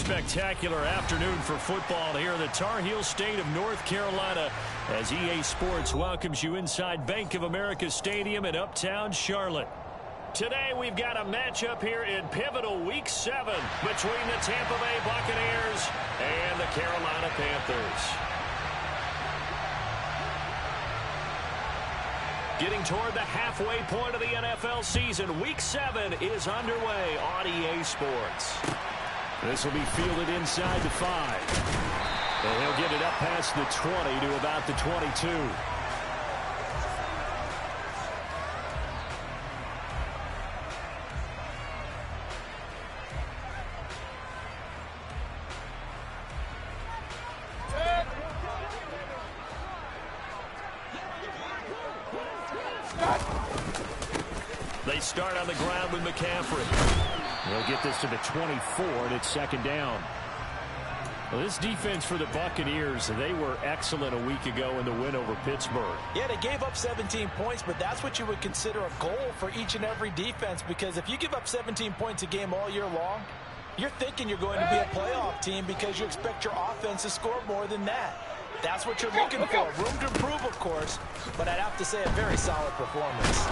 spectacular afternoon for football here in the Tar Heel state of North Carolina as EA Sports welcomes you inside Bank of America Stadium in uptown Charlotte. Today we've got a matchup here in pivotal Week 7 between the Tampa Bay Buccaneers and the Carolina Panthers. Getting toward the halfway point of the NFL season, Week 7 is underway on EA Sports. This will be fielded inside the 5. And he'll get it up past the 20 to about the 22. They start on the ground with McCaffrey. They'll get this to the 24, and it's second down. Well, this defense for the Buccaneers, they were excellent a week ago in the win over Pittsburgh. Yeah, they gave up 17 points, but that's what you would consider a goal for each and every defense, because if you give up 17 points a game all year long, you're thinking you're going to be a playoff team because you expect your offense to score more than that. That's what you're looking for. Room to improve, of course, but I'd have to say a very solid performance.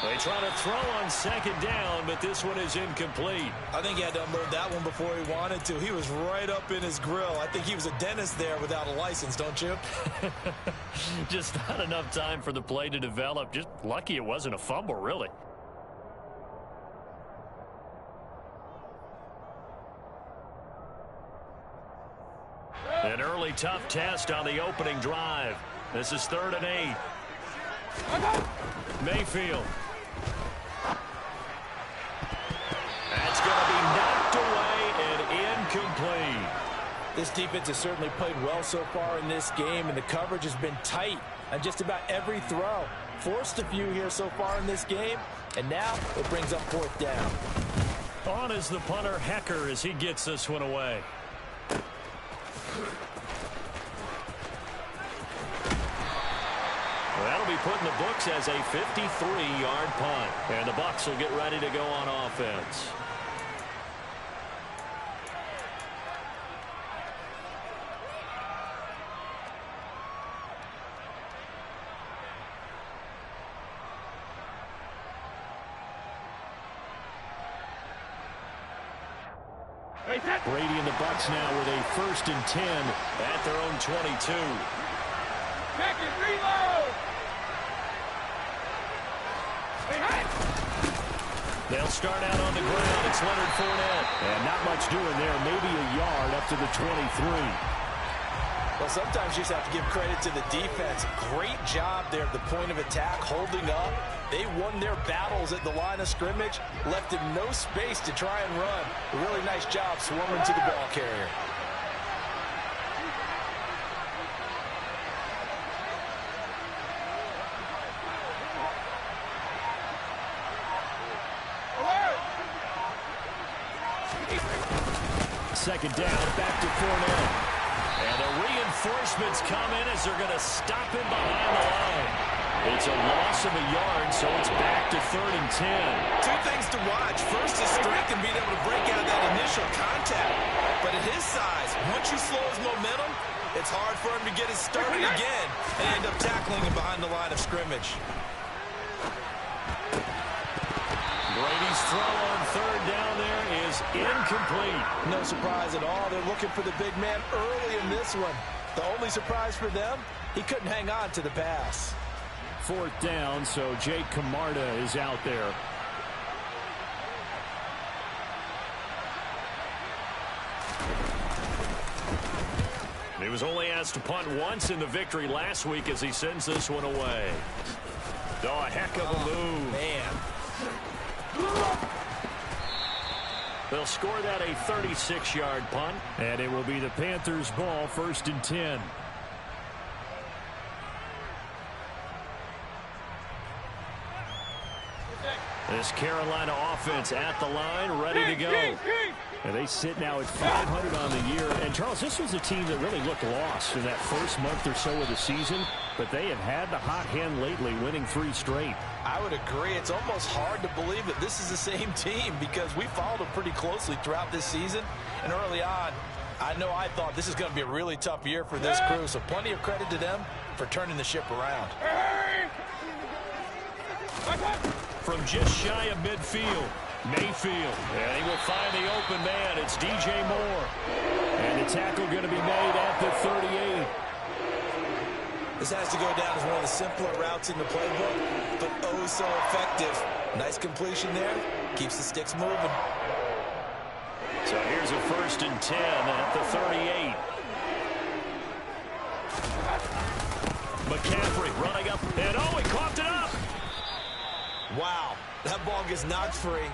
They try to throw on second down, but this one is incomplete. I think he had to unload that one before he wanted to. He was right up in his grill. I think he was a dentist there without a license, don't you? Just not enough time for the play to develop. Just lucky it wasn't a fumble, really. An early tough test on the opening drive. This is 3rd and 8. Mayfield. That's going to be knocked away and incomplete. This defense has certainly played well so far in this game, and the coverage has been tight on just about every throw. Forced a few here so far in this game, and now it brings up 4th down. On is the punter, Hecker, as he gets this one away. That'll be put in the books as a 53-yard punt. And the Bucs will get ready to go on offense. Brady and the Bucs now with a 1st and 10 at their own 22. Back and reload! They'll start out on the ground. It's Leonard Fournette. And not much doing there. Maybe a yard up to the 23. Well, sometimes you just have to give credit to the defense. Great job there at the point of attack, holding up. They won their battles at the line of scrimmage, left him no space to try and run. A really nice job swarming to the ball carrier. Second down, back to Fournette. And the reinforcements come in as they're going to stop him behind the line. It's a loss of a yard, so it's back to 3rd and 10. Two things to watch. First, his strength and being able to break out that initial contact. But at his size, once you slow his momentum, it's hard for him to get it started again and end up tackling him behind the line of scrimmage. Brady's throw on 3rd down there is incomplete. No surprise at all. They're looking for the big man early in this one. The only surprise for them, he couldn't hang on to the pass. 4th down, so Jake Camarda is out there. He was only asked to punt once in the victory last week as he sends this one away. Oh, a heck of a move. Man. They'll score that a 36-yard punt, and it will be the Panthers' ball, 1st and 10. This Carolina offense at the line, ready to go. And they sit now at 500 on the year. And, Charles, this was a team that really looked lost in that first month or so of the season. but they have had the hot hand lately, winning 3 straight. I would agree. It's almost hard to believe that this is the same team because we followed them pretty closely throughout this season. And early on, I know I thought this is going to be a really tough year for this crew, so plenty of credit to them for turning the ship around. From just shy of midfield, Mayfield. And he will find the open man. It's DJ Moore. And the tackle going to be made at the 38. This has to go down as one of the simpler routes in the playbook, but oh so effective. Nice completion there. Keeps the sticks moving. So here's a 1st and 10 at the 38. McCaffrey running up. And oh, he coughed it up. Wow, that ball gets knocked free,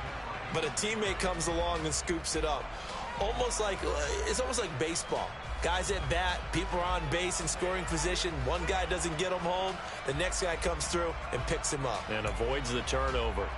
but a teammate comes along and scoops it up. It's almost like baseball. Guys at bat, people are on base in scoring position. One guy doesn't get him home. The next guy comes through and picks him up. And avoids the turnover.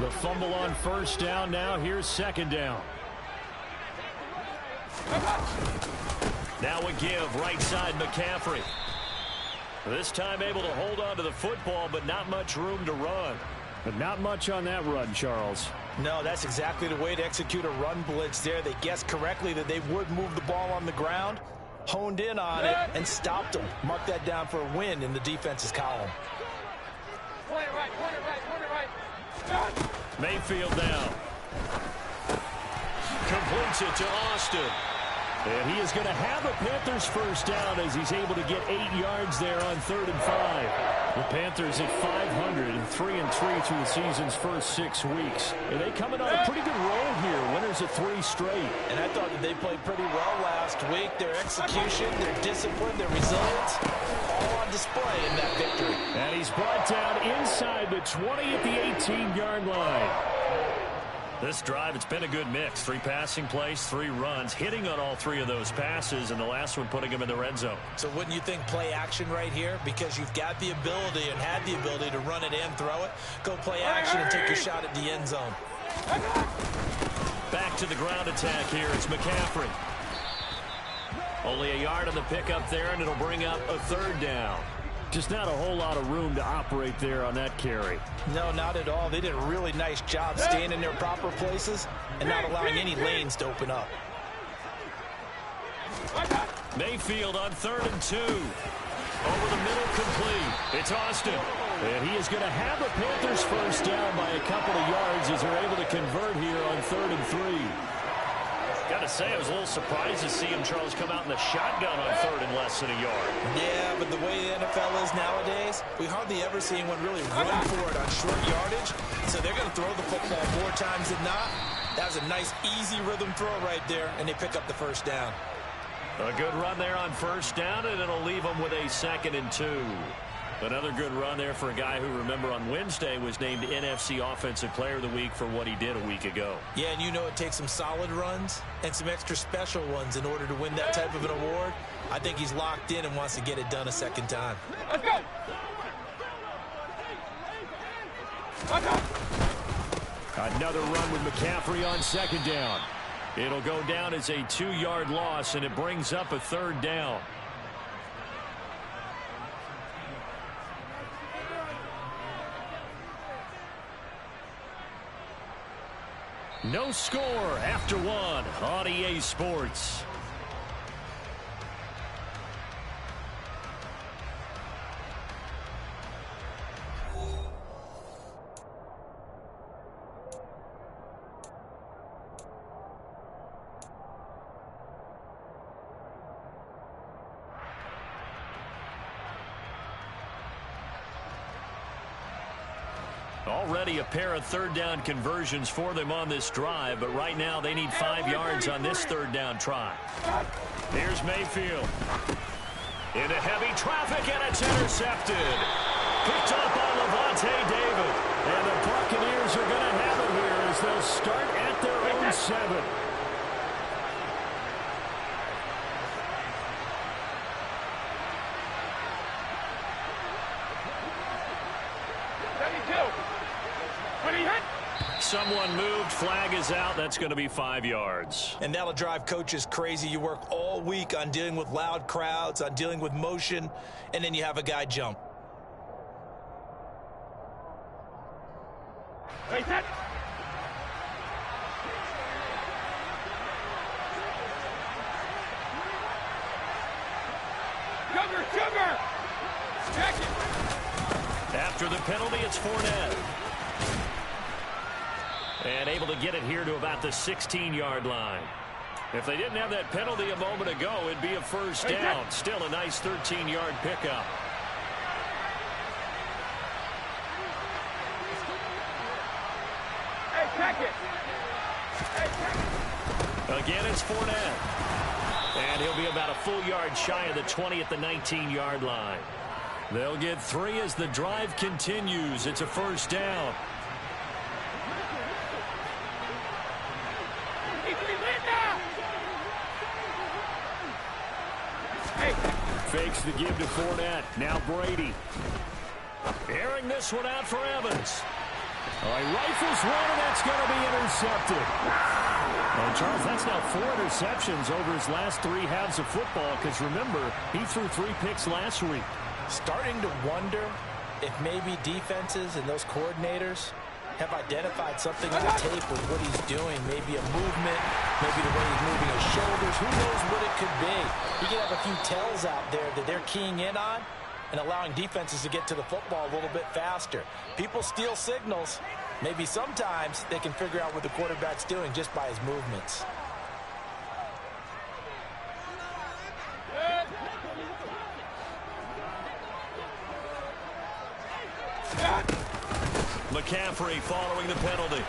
The fumble on 1st down. Now here's 2nd down. Now a give, right side McCaffrey. This time able to hold on to the football, but not much room to run. But not much on that run, Charles. No, that's exactly the way to execute a run blitz there. They guessed correctly that they would move the ball on the ground, honed in on it, and stopped them. Mark that down for a win in the defense's column. Point it right, point it right, point it right. Mayfield down. Completes it to Austin. And he is going to have a Panthers 1st down as he's able to get 8 yards there on 3rd and 5. The Panthers at 500 and 3-3 through the season's first 6 weeks. And they coming on a pretty good roll here. Winners of 3 straight. And I thought that they played pretty well last week. Their execution, their discipline, their resilience, all on display in that victory. And he's brought down inside the 20 at the 18-yard line. This drive, it's been a good mix. 3 passing plays, 3 runs, hitting on all 3 of those passes, and the last one putting him in the red zone. So wouldn't you think play action right here? Because you've got the ability and had the ability to run it and throw it. Go play action and take your shot at the end zone. Back to the ground attack here. It's McCaffrey. Only a yard on the pickup there, and it'll bring up a 3rd down. Just not a whole lot of room to operate there on that carry. No, not at all. They did a really nice job staying in their proper places and not allowing any lanes to open up. Mayfield on 3rd and 2. Over the middle, complete. It's Austin. And he is going to have a Panthers 1st down by a couple of yards as they're able to convert here on 3rd and 3. Got to say, I was a little surprised to see him, Charles, come out in the shotgun on 3rd and less than a yard. Yeah, but the way the NFL is nowadays, we hardly ever see anyone really run for it on short yardage. So they're going to throw the football more times than not. That was a nice, easy rhythm throw right there, and they pick up the 1st down. A good run there on 1st down, and it'll leave them with a 2nd and 2. Another good run there for a guy who, remember, on Wednesday was named NFC Offensive Player of the Week for what he did a week ago. Yeah, and you know it takes some solid runs and some extra special ones in order to win that type of an award. I think he's locked in and wants to get it done a 2nd time. Let's go. Let's go. Another run with McCaffrey on 2nd down. It'll go down as a 2-yard loss, and it brings up a 3rd down. No score after 1 on EA Sports. Already a pair of 3rd down conversions for them on this drive, but right now they need 5 yards on this 3rd down try. Here's Mayfield. Into heavy traffic, and it's intercepted. Picked up by Levante David. And the Buccaneers are going to have it here as they'll start at their own 7. someone moved. Flag is out. That's going to be 5 yards. And that'll drive coaches crazy. You work all week on dealing with loud crowds, on dealing with motion, and then you have a guy jump. Hey, set. Sugar! Check it! After the penalty, it's Fournette. And able to get it here to about the 16-yard line. If they didn't have that penalty a moment ago, it'd be a first down. Still a nice 13-yard pickup. Hey, check it! Hey, check it! Again, it's Fournette. And he'll be about a full yard shy of the 20 at the 19-yard line. They'll get 3 as the drive continues. It's a first down. Hey. Fakes the give to Fournette. Now Brady. Airing this one out for Evans. Oh, he rifles one, and that's going to be intercepted. And Charles, that's now 4 interceptions over his last 3 halves of football, because remember, he threw 3 picks last week. Starting to wonder if maybe defenses and those coordinators have identified something on the tape with what he's doing. Maybe a movement, maybe the way he's moving his shoulders. Who knows what it could be? He could have a few tells out there that they're keying in on and allowing defenses to get to the football a little bit faster. People steal signals. Maybe sometimes they can figure out what the quarterback's doing just by his movements. McCaffrey following the penalty.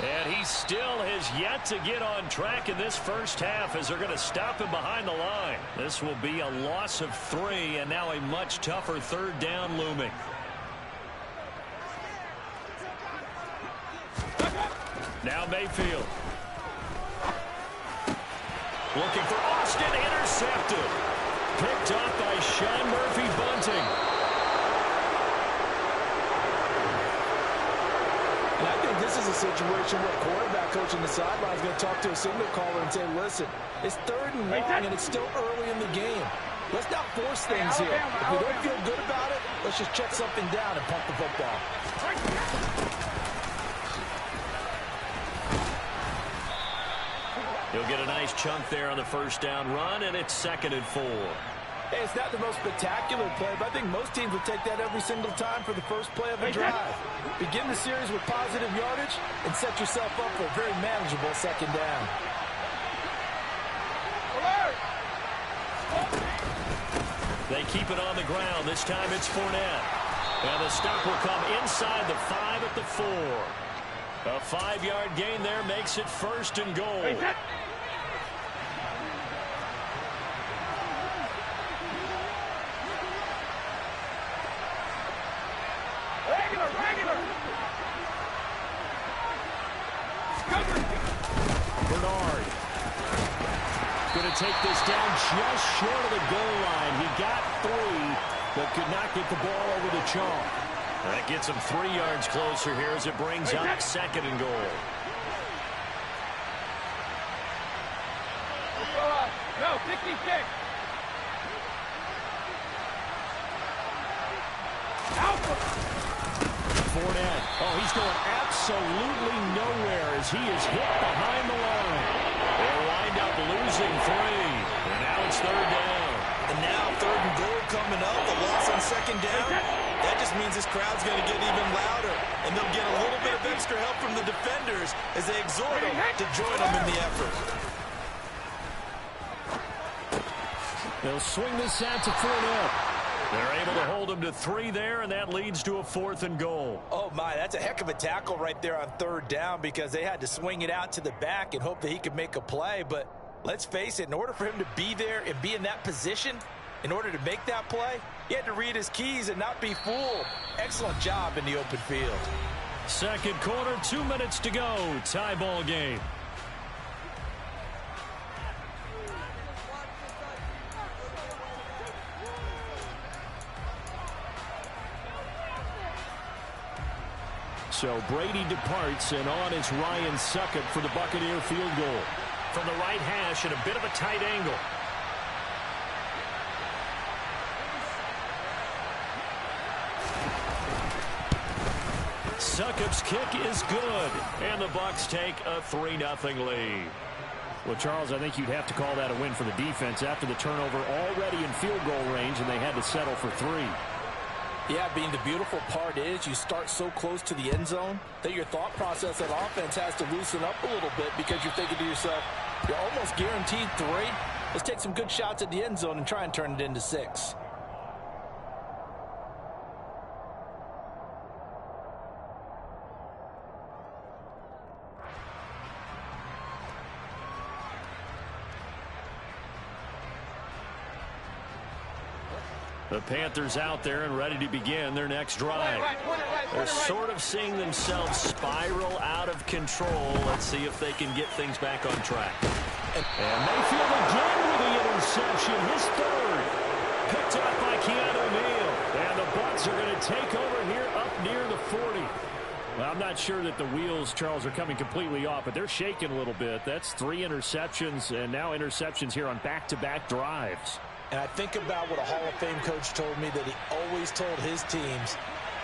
And he still has yet to get on track in this first half as they're going to stop him behind the line. This will be a loss of 3 and now a much tougher third down looming. Now Mayfield. Looking for Austin, intercepted. Picked up by Sean Murphy-Bunting. And I think this is a situation where a quarterback coach on the sideline is going to talk to a signal caller and say, listen, it's 3rd and long and it's still early in the game. Let's not force things here. If we don't feel good about it, let's just check something down and punt the football. He'll get a nice chunk there on the first down run, and it's 2nd and 4. Hey, it's not the most spectacular play, but I think most teams would take that every single time for the first play of a drive. Begin the series with positive yardage and set yourself up for a very manageable 2nd down. They keep it on the ground. This time it's Fournette. And the stop will come inside the 5 at the 4. A 5-yard gain there makes it 1st and goal. Bernard. Going to take this down just short of the goal line. He got 3, but could not get the ball over the chalk. That gets him 3 yards closer here as it brings up 2nd and goal. No, 66. Fournette. Oh, he's going absolutely nowhere as he is hit behind the line. They'll wind up losing 3. And now it's 3rd down. And now 3rd and goal coming up. The loss on 2nd down. That just means this crowd's going to get even louder. And they'll get a little bit of extra help from the defenders as they exhort them to join them in the effort. They'll swing this out to Fournette. They're able to hold him to 3 there, and that leads to a 4th and goal. Oh, my, that's a heck of a tackle right there on 3rd down because they had to swing it out to the back and hope that he could make a play. But let's face it, in order for him to be there and be in that position, in order to make that play, he had to read his keys and not be fooled. Excellent job in the open field. 2nd quarter, 2 minutes to go. Tie ball game. So Brady departs, and on is Ryan Succop for the Buccaneer field goal. From the right hash at a bit of a tight angle. Succop's kick is good, and the Bucs take a 3-0 lead. Well, Charles, I think you'd have to call that a win for the defense after the turnover already in field goal range, and they had to settle for 3. Yeah, Bean, the beautiful part is you start so close to the end zone that your thought process at offense has to loosen up a little bit because you're thinking to yourself, you're almost guaranteed 3. Let's take some good shots at the end zone and try and turn it into 6. The Panthers out there and ready to begin their next drive. They're sort of seeing themselves spiral out of control. Let's see if they can get things back on track. And Mayfield again with the interception. His 3rd. Picked up by Keanu Neal. And the Bucs are going to take over here up near the 40. Well, I'm not sure that the wheels, Charles, are coming completely off, but they're shaking a little bit. That's 3 interceptions, and now interceptions here on back-to-back drives. And I think about what a Hall of Fame coach told me that he always told his teams,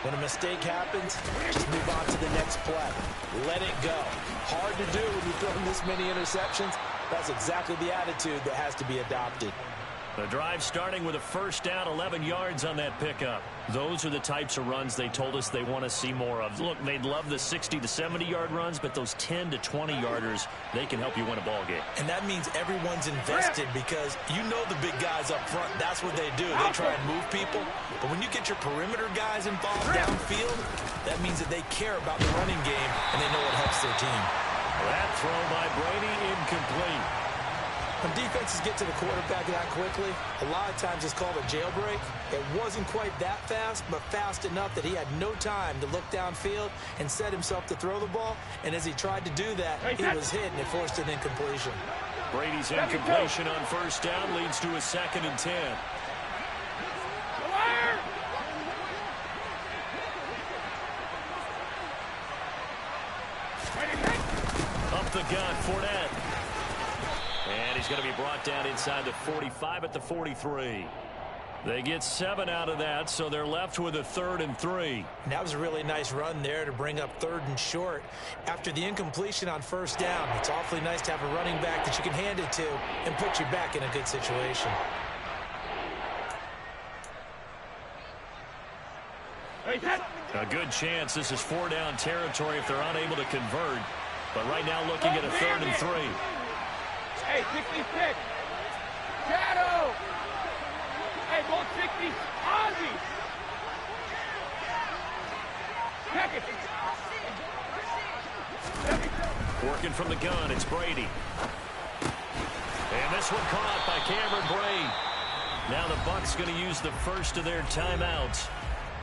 when a mistake happens, just move on to the next play. Let it go. Hard to do when you throw this many interceptions. That's exactly the attitude that has to be adopted. The drive starting with a first down, 11 yards on that pickup. Those are the types of runs they told us they want to see more of. Look, they'd love the 60 to 70-yard runs, but those 10 to 20-yarders, they can help you win a ball game. And that means everyone's invested because you know the big guys up front. That's what they do. They try and move people. But when you get your perimeter guys involved downfield, that means that they care about the running game and they know it helps their team. That throw by Brady incomplete. When defenses get to the quarterback that quickly, a lot of times it's called a jailbreak. It wasn't quite that fast, but fast enough that he had no time to look downfield and set himself to throw the ball. And as he tried to do that, he was hit and it forced an incompletion. Brady's incompletion on first down leads to a 2nd and 10. Up the gut, Fournette. And he's going to be brought down inside the 45 at the 43. They get 7 out of that, so they're left with a 3rd and 3. And that was a really nice run there to bring up 3rd and short. After the incompletion on first down, it's awfully nice to have a running back that you can hand it to and put you back in a good situation. A good chance this is 4-down territory if they're unable to convert. But right now looking at a 3rd and 3. Hey, 66. Shadow. Hey, ball 60. Ozzy. Check it. Working from the gun, it's Brady. And this one caught by Cameron Brate. Now the Bucs going to use the first of their timeouts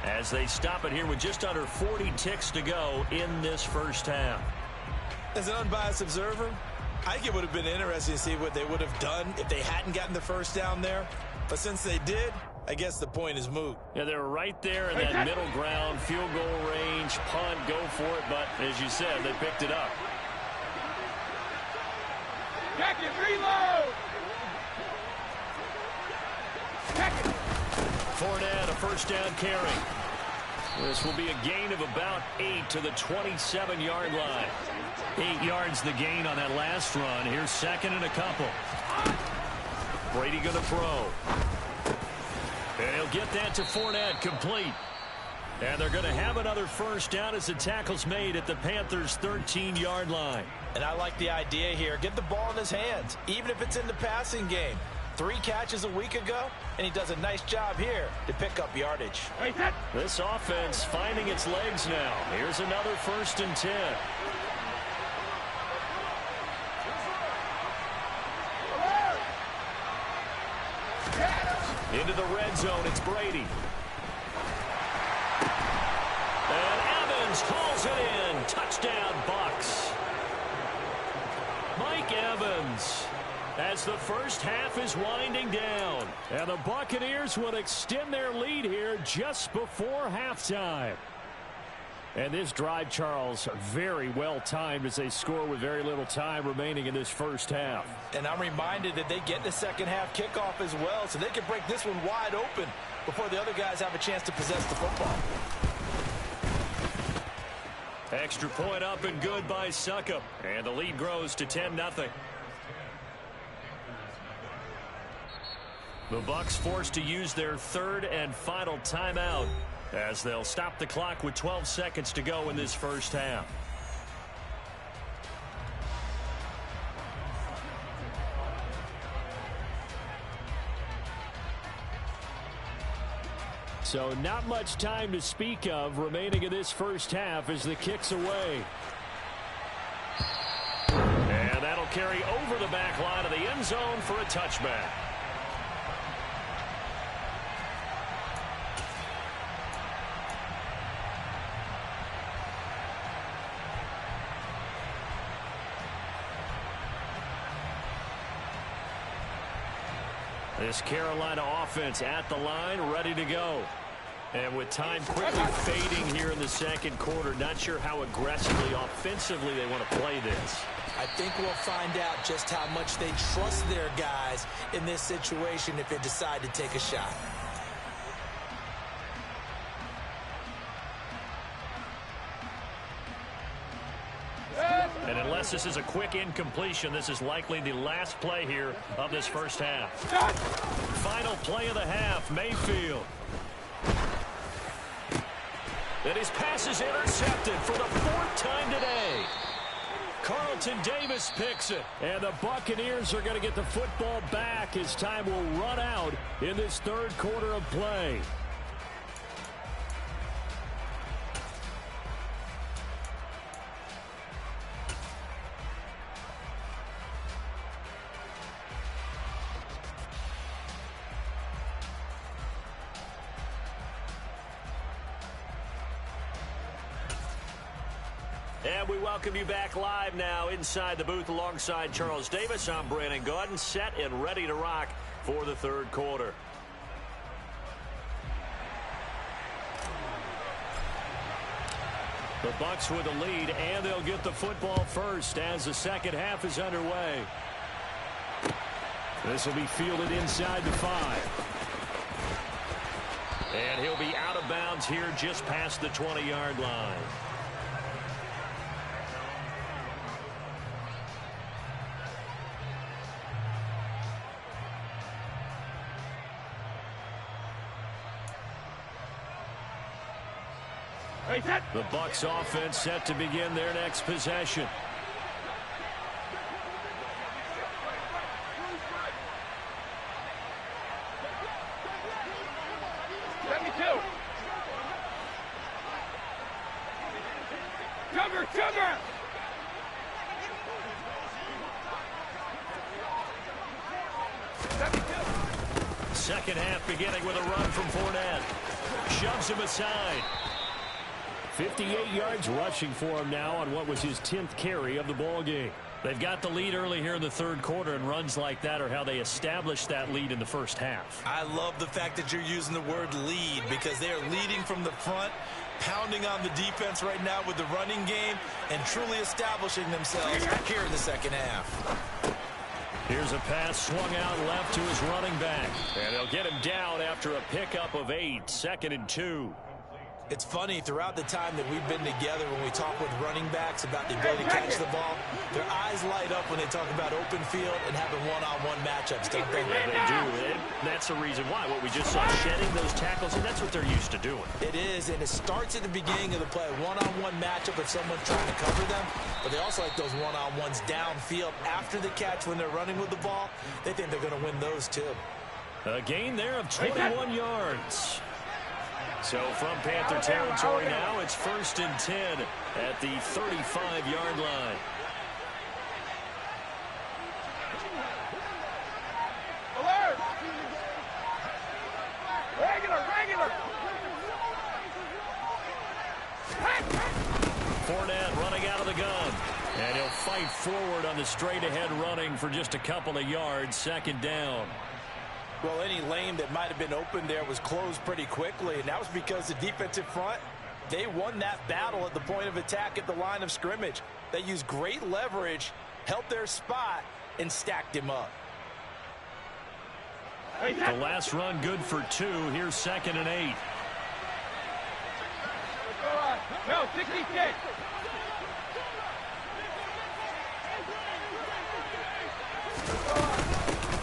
as they stop it here with just under 40 ticks to go in this first half. As an unbiased observer, I think it would have been interesting to see what they would have done if they hadn't gotten the first down there. But since they did, I guess the point is moot. Yeah, they were right there in that middle ground, field goal range, punt, go for it. But as you said, they picked it up. Check it, reload. Check it. Fournette, a first down carry. This will be a gain of about 8 to the 27-yard line. 8 yards the gain on that last run. Here's 2nd and a couple. Brady going to throw. And he'll get that to Fournette, complete. And they're going to have another first down as the tackle's made at the Panthers' 13-yard line. And I like the idea here. Get the ball in his hands, even if it's in the passing game. 3 catches a week ago, and he does a nice job here to pick up yardage. This offense finding its legs now. Here's another 1st and 10. Into the red zone, it's Brady. And Evans hauls it in. Touchdown, Bucs. Mike Evans, as the first half is winding down. And the Buccaneers will extend their lead here just before halftime. And this drive, Charles, very well timed as they score with very little time remaining in this first half. And I'm reminded that they get the second half kickoff as well, so they can break this one wide open before the other guys have a chance to possess the football. Extra point up and good by Succop. And the lead grows to 10-0. The Bucs forced to use their third and final timeout as they'll stop the clock with 12 seconds to go in this first half. So not much time to speak of remaining in this first half as the kick's away. And that'll carry over the back line of the end zone for a touchback. This Carolina offense at the line, ready to go. And with time quickly fading here in the second quarter, not sure how aggressively, offensively they want to play this. I think we'll find out just how much they trust their guys in this situation if they decide to take a shot. And unless this is a quick incompletion, this is likely the last play here of this first half. Final play of the half, Mayfield. And his pass is intercepted for the fourth time today. Carlton Davis picks it. And the Buccaneers are going to get the football back as time will run out in this third quarter of play. And we welcome you back live now inside the booth alongside Charles Davis. I'm Brandon Gaudin, set and ready to rock for the third quarter. The Bucs with the lead, and they'll get the football first as the second half is underway. This will be fielded inside the 5. And he'll be out of bounds here just past the 20-yard line. The Bucs offense set to begin their next possession. Cover! Second half beginning with a run from Fournette. Shoves him aside. 58 yards rushing for him now on what was his 10th carry of the ball game. They've got the lead early here in the third quarter, and runs like that are how they established that lead in the first half. I love the fact that you're using the word lead because they are leading from the front, pounding on the defense right now with the running game, and truly establishing themselves here in the second half. Here's a pass swung out left to his running back. And they'll get him down after a pickup of 8, 2nd and 2. It's funny, throughout the time that we've been together, when we talk with running backs about the ability to catch the ball, their eyes light up when they talk about open field and having one-on-one matchups, don't they? Yeah, they do. And that's the reason why. What we just saw, shedding those tackles, and that's what they're used to doing. It is, and it starts at the beginning of the play. One-on-one matchup if someone's trying to cover them, but they also like those one-on-ones downfield after the catch when they're running with the ball. They think they're going to win those, too. A gain there of 21 yards. So from Panther territory now, it's 1st and 10 at the 35-yard line. Alert! Regular! Fournette running out of the gun. And he'll fight forward on the straight-ahead running for just a couple of yards, 2nd down. Well, any lane that might have been open there was closed pretty quickly, and that was because the defensive front They won that battle at the point of attack at the line of scrimmage. They used great leverage, held their spot, and stacked him up. The last run good for 2. Here's 2nd and 8. No, 66.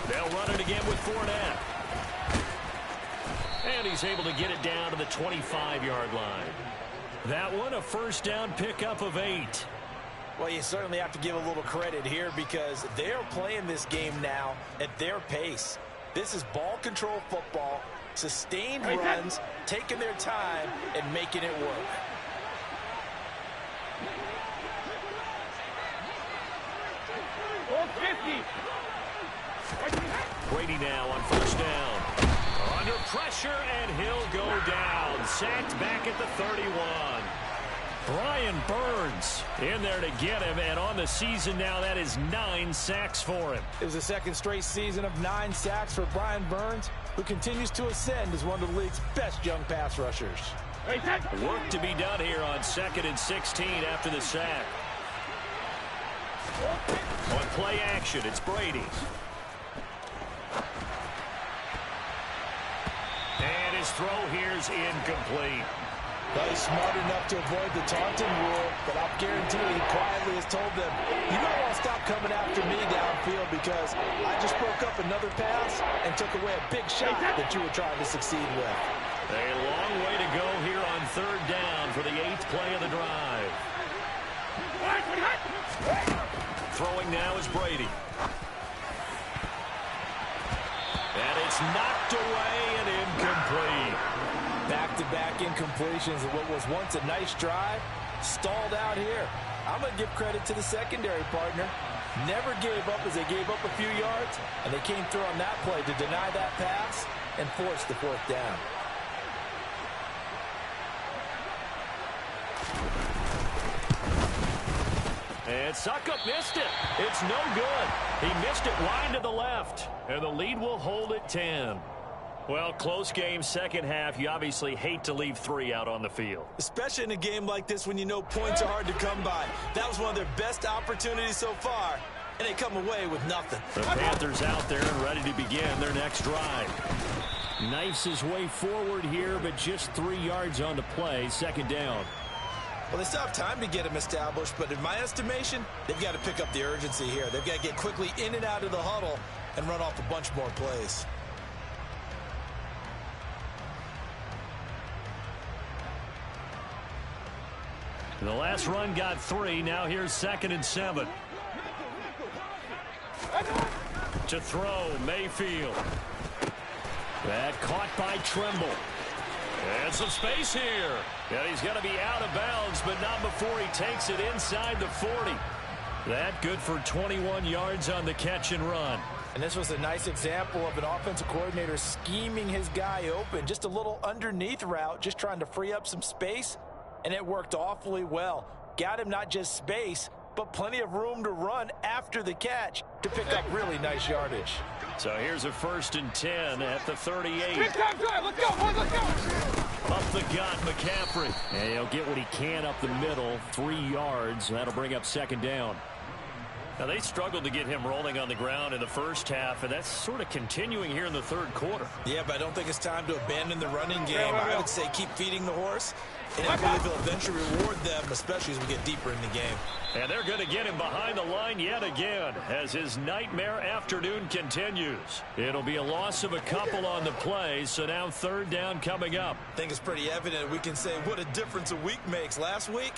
They'll run it again with Fournette. And he's able to get it down to the 25-yard line. That one, a first down pickup of 8. Well, you certainly have to give a little credit here because they're playing this game now at their pace. This is ball control football, sustained runs, taking their time, and making it work. Brady now on first down. Under pressure, and he'll go down. Sacked back at the 31. Brian Burns in there to get him, and on the season now, that is 9 sacks for him. It was the second straight season of 9 sacks for Brian Burns, who continues to ascend as one of the league's best young pass rushers. Work to be done here on 2nd and 16 after the sack. On play action, it's Brady. And his throw here's incomplete. Well, he's smart enough to avoid the taunting rule, but I'll guarantee he quietly has told them, you don't want to stop coming after me downfield because I just broke up another pass and took away a big shot that you were trying to succeed with. A long way to go here on 3rd down for the 8th play of the drive. Throwing now is Brady. And it's knocked away and incomplete. Back-to-back incompletions of what was once a nice drive, stalled out here. I'm going to give credit to the secondary partner. Never gave up as they gave up a few yards, and they came through on that play to deny that pass and force the 4th down. And Suckup missed it. It's no good. He missed it wide to the left, and the lead will hold at 10. Well, close game, second half. You obviously hate to leave 3 out on the field. Especially in a game like this when you know points are hard to come by. That was one of their best opportunities so far, and they come away with nothing. The Panthers out there and ready to begin their next drive. Knifes his way forward here, but just 3 yards on the play, 2nd down. Well, they still have time to get him established, but in my estimation, they've got to pick up the urgency here. They've got to get quickly in and out of the huddle and run off a bunch more plays. The last run got 3. Now here's 2nd and 7. To throw, Mayfield. That caught by Tremble. And some space here. And he's going to be out of bounds, but not before he takes it inside the 40. That good for 21 yards on the catch and run. And this was a nice example of an offensive coordinator scheming his guy open. Just a little underneath route, just trying to free up some space. And it worked awfully well. Got him not just space, but plenty of room to run after the catch to pick up really nice yardage. So here's a 1st and 10 at the 38. Let's go, boys, let's go. Up the gut, McCaffrey. And he'll get what he can up the middle, 3 yards. That'll bring up 2nd down. Now, they struggled to get him rolling on the ground in the first half, and that's sort of continuing here in the 3rd quarter. Yeah, but I don't think it's time to abandon the running game. I would say keep feeding the horse, and I believe he'll eventually reward them, especially as we get deeper in the game. And they're going to get him behind the line yet again as his nightmare afternoon continues. It'll be a loss of a couple on the play, so now 3rd down coming up. I think it's pretty evident we can say what a difference a week makes. Last week,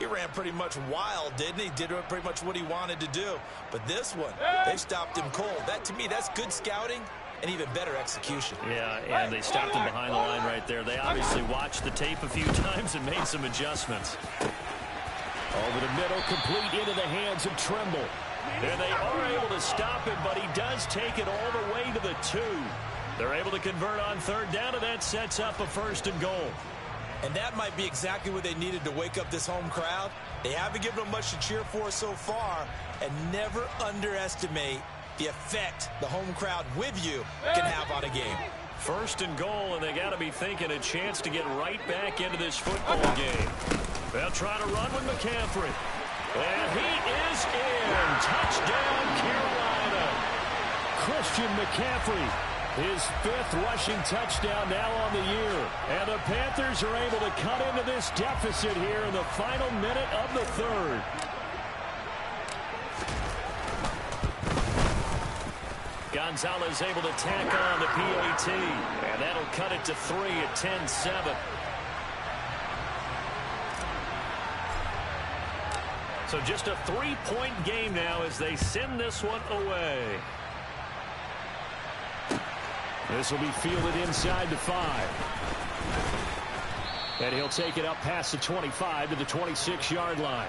he ran pretty much wild, didn't he? Did pretty much what he wanted to do. But this one, they stopped him cold. That, to me, that's good scouting and even better execution. Yeah, and they stopped him behind the line right there. They obviously watched the tape a few times and made some adjustments. Over the middle, complete into the hands of Tremble. And they are able to stop him, but he does take it all the way to the 2. They're able to convert on 3rd down, and that sets up a 1st and goal. And that might be exactly what they needed to wake up this home crowd. They haven't given them much to cheer for so far, and never underestimate the effect the home crowd with you can have on a game. First and goal, and they got to be thinking a chance to get right back into this football game. They'll try to run with McCaffrey. And he is in. Touchdown, Carolina. Christian McCaffrey, his 5th rushing touchdown now on the year. And the Panthers are able to cut into this deficit here in the final minute of the 3rd. Gonzalez able to tack on the PAT. And that'll cut it to 3 at 10-7. So just a 3-point game now as they send this one away. This will be fielded inside the 5. And he'll take it up past the 25 to the 26-yard line.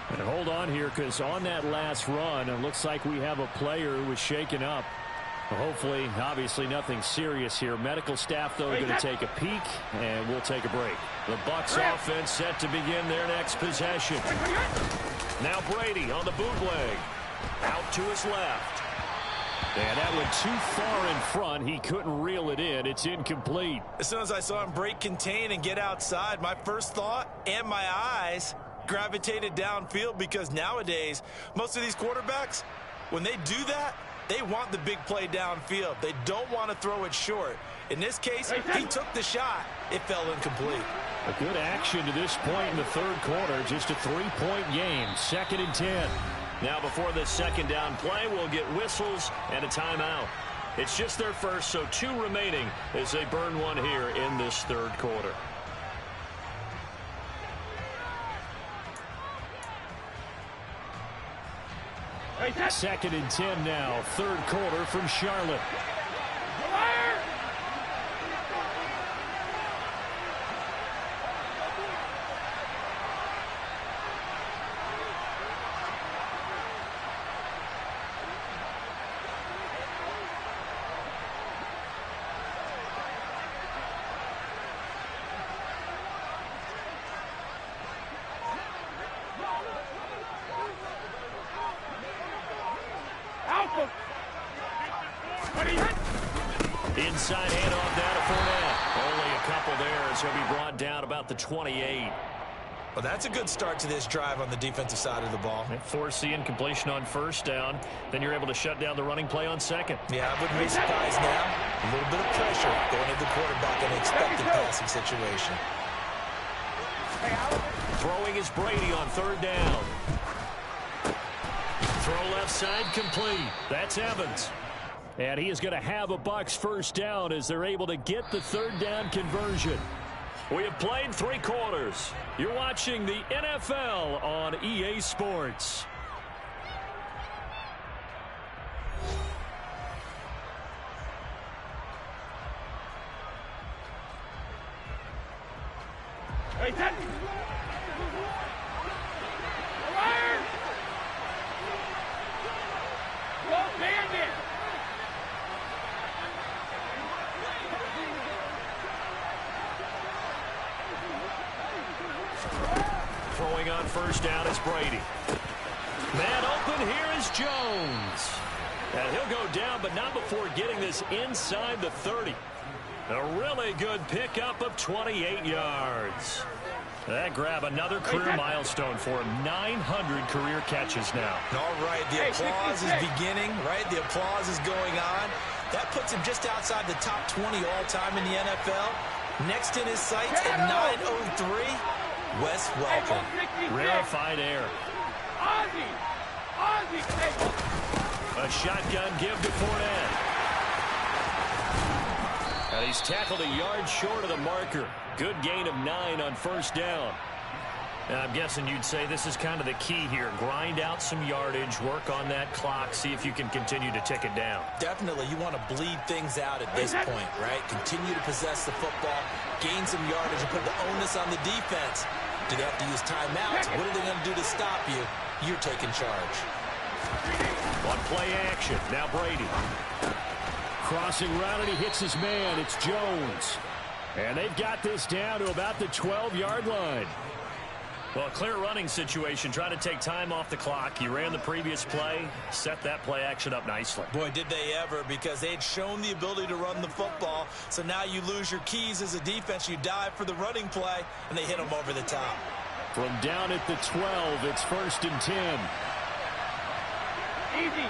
And hold on here, because on that last run, it looks like we have a player who was shaken up. Hopefully, obviously, nothing serious here. Medical staff, though, going to take a peek, and we'll take a break. The Bucs offense set to begin their next possession. Now Brady on the bootleg. Out to his left. And that went too far in front. He couldn't reel it in. It's incomplete. As soon as I saw him break contain and get outside, my first thought and my eyes gravitated downfield, because nowadays, most of these quarterbacks, when they do that, they want the big play downfield. They don't want to throw it short. In this case, he took the shot. It fell incomplete. A good action to this point in the 3rd quarter. Just a 3-point game. 2nd and 10. Now before the 2nd down play, we'll get whistles and a timeout. It's just their first, so 2 remaining as they burn one here in this 3rd quarter. Second and 10 now. 3rd quarter from Charlotte. Inside handoff down to Fournette. Only a couple there as he'll be brought down about the 28. Well, that's a good start to this drive on the defensive side of the ball. Force the incompletion on 1st down. Then you're able to shut down the running play on 2nd. Yeah, I wouldn't be surprised now. A little bit of pressure going into the quarterback in an expected passing situation. Throwing is Brady on 3rd down. Throw left side complete. That's Evans. And he is going to have a Bucs 1st down as they're able to get the 3rd down conversion. We have played 3 quarters. You're watching the NFL on EA Sports. Throwing on 1st down is Brady. Man open, here is Jones. And he'll go down, but not before getting this inside the 30. A really good pickup of 28 yards. That grab another career milestone for him. 900 career catches now. All right, the applause is beginning, right? The applause is going on. That puts him just outside the top 20 all-time in the NFL. Next in his sights at 903, Wes Welker. Rarefied air. A shotgun give to Fournette. And he's tackled a yard short of the marker. Good gain of 9 on 1st down. And I'm guessing you'd say this is kind of the key here. Grind out some yardage, work on that clock, see if you can continue to tick it down. Definitely. You want to bleed things out at this point, right? Continue to possess the football, gain some yardage, and put the onus on the defense. Do they have to use timeouts? What are they going to do to stop you? You're taking charge. On play action. Now Brady. Crossing route, and he hits his man. It's Jones. And they've got this down to about the 12-yard line. Well, a clear running situation. Try to take time off the clock. You ran the previous play, set that play action up nicely. Boy, did they ever, because they had shown the ability to run the football. So now you lose your keys as a defense. You dive for the running play, and they hit them over the top. From down at the 12, it's 1st and 10. Easy.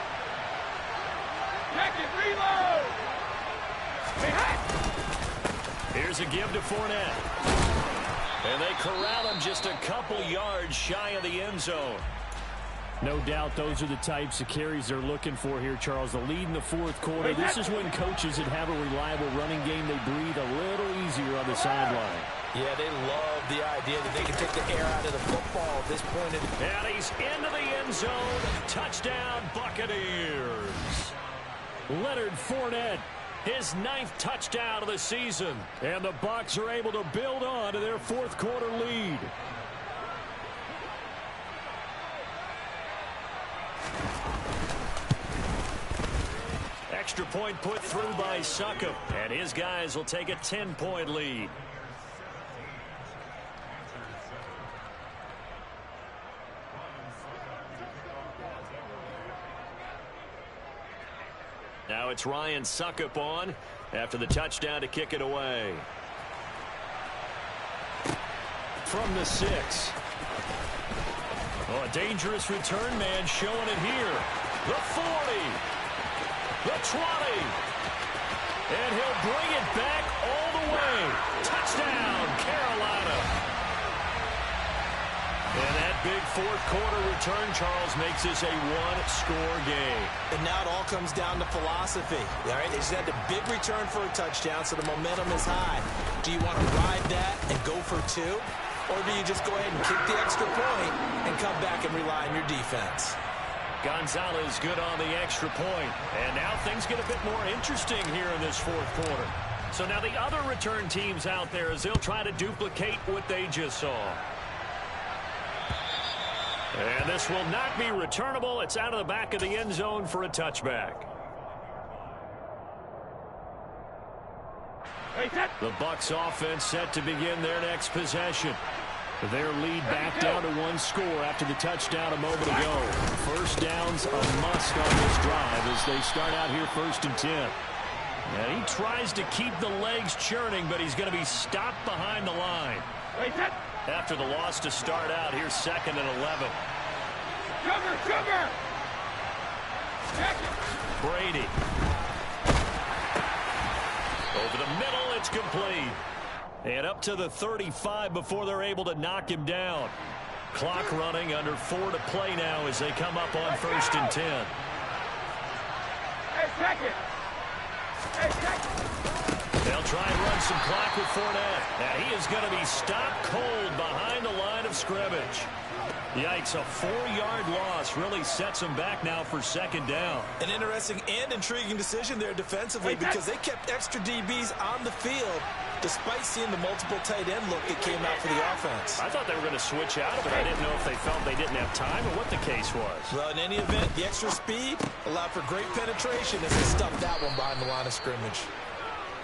Check it, reload. Here's a give to Fournette. And they corral him just a couple yards shy of the end zone. No doubt those are the types of carries they're looking for here, Charles. The lead in the fourth quarter. This is when coaches that have a reliable running game, they breathe a little easier on the sideline. Yeah, they love the idea that they can take the air out of the football at this point. And he's into the end zone. Touchdown, Buccaneers. Leonard Fournette, his 9th touchdown of the season. And the Bucs are able to build on to their fourth quarter lead. Extra point put through by Succop. And his guys will take a 10-point lead. Now it's Ryan Succop on after the touchdown to kick it away. From the 6. Oh, a dangerous return man showing it here. The 40. The 20. And he'll bring it back all the way. Touchdown, Carolina. And that big fourth quarter return, Charles, makes this a one-score game. And now it all comes down to philosophy. All right, they just had a big return for a touchdown, so the momentum is high. Do you want to ride that and go for 2? Or do you just go ahead and kick the extra point and come back and rely on your defense? Gonzalez good on the extra point. And now things get a bit more interesting here in this fourth quarter. So now the other return teams out there, as they'll try to duplicate what they just saw. And this will not be returnable. It's out of the back of the end zone for a touchback. The Bucs offense set to begin their next possession. Their lead back down to 1 score after the touchdown a moment ago. First down's a must on this drive as they start out here 1st and 10. And he tries to keep the legs churning, but he's going to be stopped behind the line. After the loss to start out, here's 2nd and 11. Sugar! Brady. Over the middle, it's complete. And up to the 35 before they're able to knock him down. Clock running, under 4 to play now as they come up on 1st and 10. Hey, second! They'll try and run some clock with Fournette. And he is going to be stopped cold behind the line of scrimmage. Yikes, a 4-yard loss really sets him back now for 2nd down. An interesting and intriguing decision there defensively because they kept extra DBs on the field despite seeing the multiple tight end look that came out for the offense. I thought they were going to switch out of it. I didn't know if they felt they didn't have time or what the case was. Well, in any event, the extra speed allowed for great penetration as they stuffed that one behind the line of scrimmage.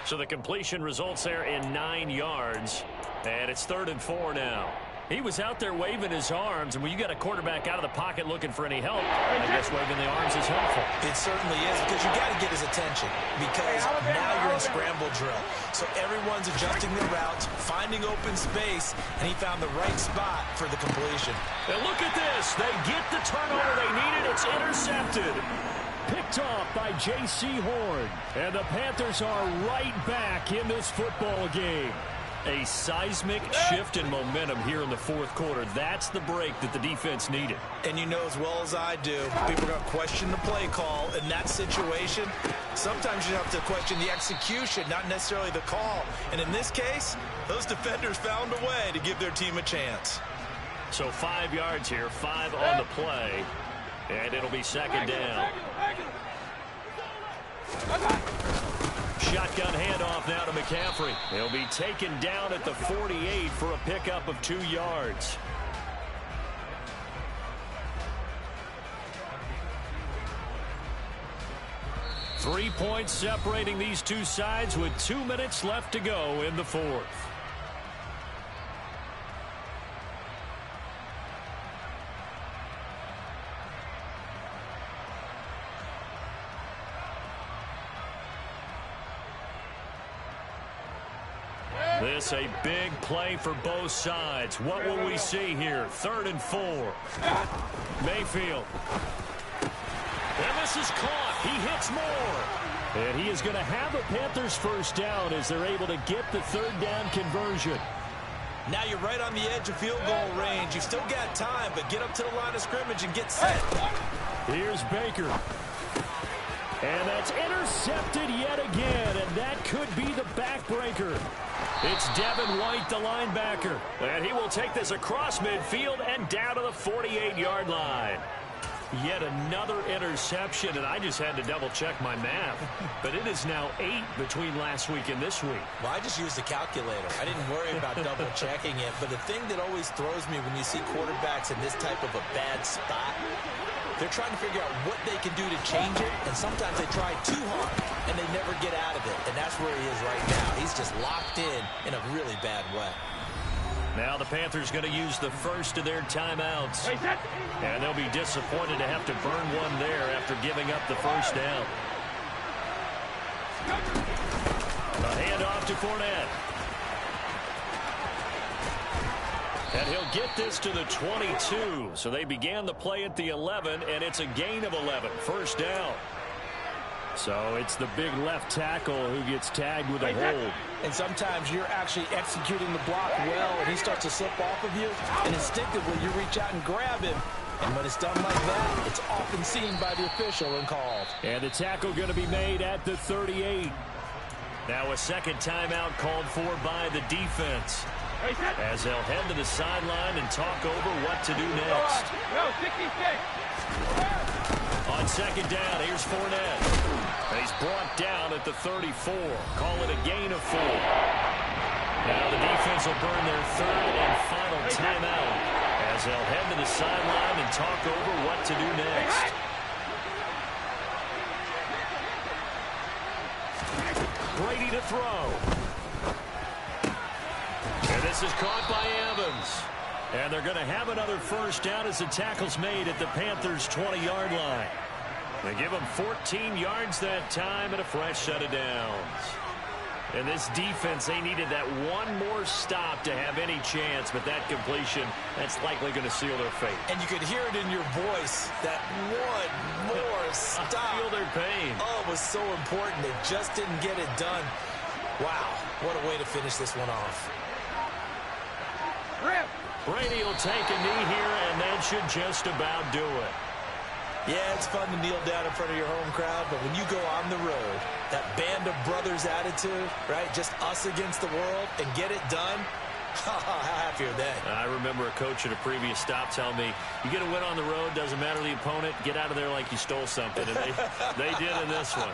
So the completion results there in 9 yards, and it's 3rd and 4 now. He was out there waving his arms, and when you got a quarterback out of the pocket looking for any help, I guess waving the arms is helpful. It certainly is, because you got to get his attention, because now you're in scramble drill. So everyone's adjusting their routes, finding open space, and he found the right spot for the completion. And look at this. They get the turnover they needed. It's intercepted. Picked off by J.C. Horn. And the Panthers are right back in this football game. A seismic shift in momentum here in the fourth quarter. That's the break that the defense needed. And you know as well as I do, people are going to question the play call in that situation. Sometimes you have to question the execution, not necessarily the call. And in this case, those defenders found a way to give their team a chance. So 5 yards here, 5 on the play. And it'll be 2nd down. Shotgun handoff now to McCaffrey. He'll be taken down at the 48 for a pickup of 2 yards. Three points separating these two sides with 2 minutes left to go in the fourth. this a big play for both sides. What will we see here? 3rd and 4. Mayfield. And this is caught. He hits more. And he is going to have a Panthers first down as they're able to get the 3rd down conversion. Now you're right on the edge of field goal range. You've still got time, but get up to the line of scrimmage and get set. Here's Baker. And that's intercepted yet again, and that could be the backbreaker. It's Devin White, the linebacker. And he will take this across midfield and down to the 48-yard line. Yet another interception, and I just had to double-check my math. But it is now 8 between last week and this week. Well, I just used a calculator. I didn't worry about double-checking it. But the thing that always throws me when you see quarterbacks in this type of a bad spot, they're trying to figure out what they can do to change it, and sometimes they try too hard, and they never get out of it. And that's where he is right now. He's just locked in a really bad way. Now the Panthers going to use the first of their timeouts. And they'll be disappointed to have to burn one there after giving up the first down. A handoff to Fournette. And he'll get this to the 22. So they began the play at the 11, and it's a gain of 11. First down. So it's the big left tackle who gets tagged with a hold. And sometimes you're actually executing the block well, and he starts to slip off of you, and instinctively you reach out and grab him. And when it's done like that, it's often seen by the official and called. And the tackle going to be made at the 38. Now a second timeout called for by the defense, as they'll head to the sideline and talk over what to do next. No, 66. On second down, here's Fournette. And he's brought down at the 34. Call it a gain of 4. Now the defense will burn their 3rd and final timeout as they'll head to the sideline and talk over what to do next. Brady to throw. And this is caught by Evans. And they're going to have another first down as the tackle's made at the Panthers' 20-yard line. They give them 14 yards that time and a fresh set of downs. And this defense, they needed that one more stop to have any chance, but that completion, that's likely going to seal their fate. And you could hear it in your voice, that one more stop. I feel their pain. Oh, it was so important. They just didn't get it done. Wow, what a way to finish this one off. Brady will take a knee here, and that should just about do it. Yeah, it's fun to kneel down in front of your home crowd, but when you go on the road, that band of brothers attitude, right, just us against the world, and get it done, how happy are they? I remember a coach at a previous stop telling me, you get a win on the road, doesn't matter the opponent, get out of there like you stole something, and they did in this one.